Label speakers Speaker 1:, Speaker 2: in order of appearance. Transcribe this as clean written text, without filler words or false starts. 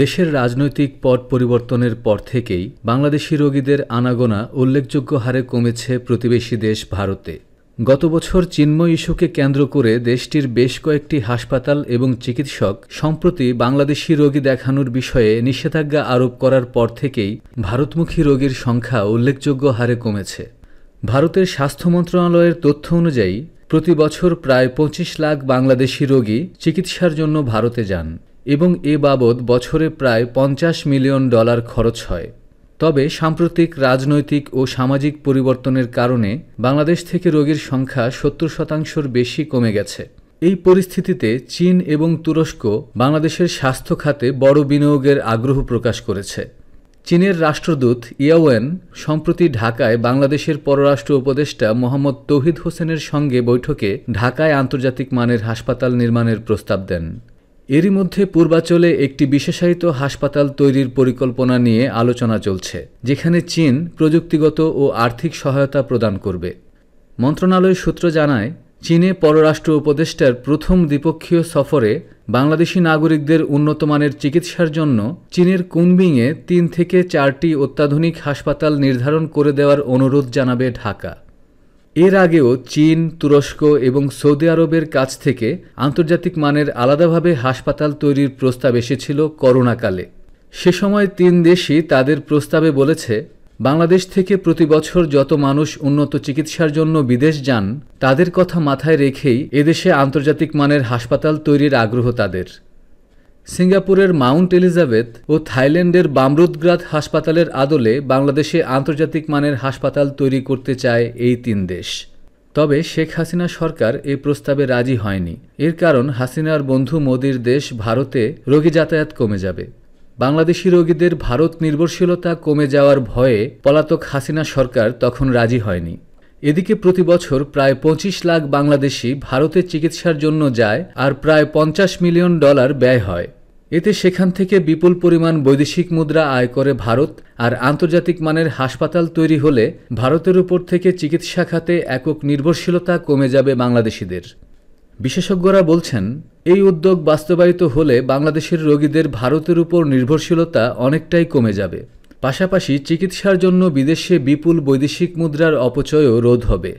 Speaker 1: দেশের রাজনৈতিক পট পরিবর্তনের পর থেকেই বাংলাদেশি রোগীদের আনাগোনা উল্লেখযোগ্য হারে কমেছে প্রতিবেশী দেশ ভারতে। গত বছর চিন্ময় ইস্যুকে কেন্দ্র করে দেশটির বেশ কয়েকটি হাসপাতাল এবং চিকিৎসক সম্প্রতি বাংলাদেশি রোগী দেখানোর বিষয়ে নিষেধাজ্ঞা আরোপ করার পর থেকেই ভারতমুখী রোগীর সংখ্যা উল্লেখযোগ্য হারে কমেছে। ভারতের স্বাস্থ্য মন্ত্রণালয়ের তথ্য অনুযায়ী প্রতি বছর প্রায় ২৫ লাখ বাংলাদেশি রোগী চিকিৎসার জন্য ভারতে যান এবং এ বাবদ বছরে প্রায় $৫০ মিলিয়ন খরচ হয়। তবে সাম্প্রতিক রাজনৈতিক ও সামাজিক পরিবর্তনের কারণে বাংলাদেশ থেকে রোগীর সংখ্যা ৭০% বেশি কমে গেছে। এই পরিস্থিতিতে চীন এবং তুরস্ক বাংলাদেশের স্বাস্থ্য খাতে বড় বিনিয়োগের আগ্রহ প্রকাশ করেছে। চীনের রাষ্ট্রদূত ইয়াওয়েন সম্প্রতি ঢাকায় বাংলাদেশের পররাষ্ট্র উপদেষ্টা মোহাম্মদ তৌহিদ হোসেনের সঙ্গে বৈঠকে ঢাকায় আন্তর্জাতিক মানের হাসপাতাল নির্মাণের প্রস্তাব দেন। এরই মধ্যে পূর্বাঞ্চলে একটি বিশেষায়িত হাসপাতাল তৈরির পরিকল্পনা নিয়ে আলোচনা চলছে, যেখানে চীন প্রযুক্তিগত ও আর্থিক সহায়তা প্রদান করবে। মন্ত্রণালয় সূত্র জানায়, চীনে পররাষ্ট্র উপদেষ্টার প্রথম দ্বিপক্ষীয় সফরে বাংলাদেশি নাগরিকদের উন্নতমানের চিকিৎসার জন্য চীনের কুনমিংয়ে ৩ থেকে ৪টি অত্যাধুনিক হাসপাতাল নির্ধারণ করে দেওয়ার অনুরোধ জানাবে ঢাকা। এর আগেও চীন, তুরস্ক এবং সৌদি আরবের কাছ থেকে আন্তর্জাতিক মানের আলাদাভাবে হাসপাতাল তৈরির প্রস্তাব এসেছিল করোনাকালে। সে সময় ৩ দেশই তাদের প্রস্তাবে বলেছে, বাংলাদেশ থেকে প্রতি বছর যত মানুষ উন্নত চিকিৎসার জন্য বিদেশ যান তাদের কথা মাথায় রেখেই এদেশে আন্তর্জাতিক মানের হাসপাতাল তৈরির আগ্রহ তাদের। সিঙ্গাপুরের মাউন্ট এলিজাবেথ ও থাইল্যান্ডের বামরুদগ্রাদ হাসপাতালের আদলে বাংলাদেশে আন্তর্জাতিক মানের হাসপাতাল তৈরি করতে চায় এই ৩ দেশ। তবে শেখ হাসিনা সরকার এই প্রস্তাবে রাজি হয়নি। এর কারণ, হাসিনার বন্ধু মোদির দেশ ভারতে রোগী যাতায়াত কমে যাবে। বাংলাদেশি রোগীদের ভারত নির্ভরশীলতা কমে যাওয়ার ভয়ে পলাতক হাসিনা সরকার তখন রাজি হয়নি। এদিকে প্রতি বছর প্রায় ২৫ লাখ বাংলাদেশি ভারতে চিকিৎসার জন্য যায় আর প্রায় $৫০ মিলিয়ন ব্যয় হয়। এতে সেখান থেকে বিপুল পরিমাণ বৈদেশিক মুদ্রা আয় করে ভারত, আর আন্তর্জাতিক মানের হাসপাতাল তৈরি হলে ভারতের উপর থেকে চিকিৎসা খাতে একক নির্ভরশীলতা কমে যাবে বাংলাদেশিদের। বিশেষজ্ঞরা বলছেন, এই উদ্যোগ বাস্তবায়িত হলে বাংলাদেশের রোগীদের ভারতের উপর নির্ভরশীলতা অনেকটাই কমে যাবে। পাশাপাশি চিকিৎসার জন্য বিদেশে বিপুল বৈদেশিক মুদ্রার অপচয়ও রোধ হবে।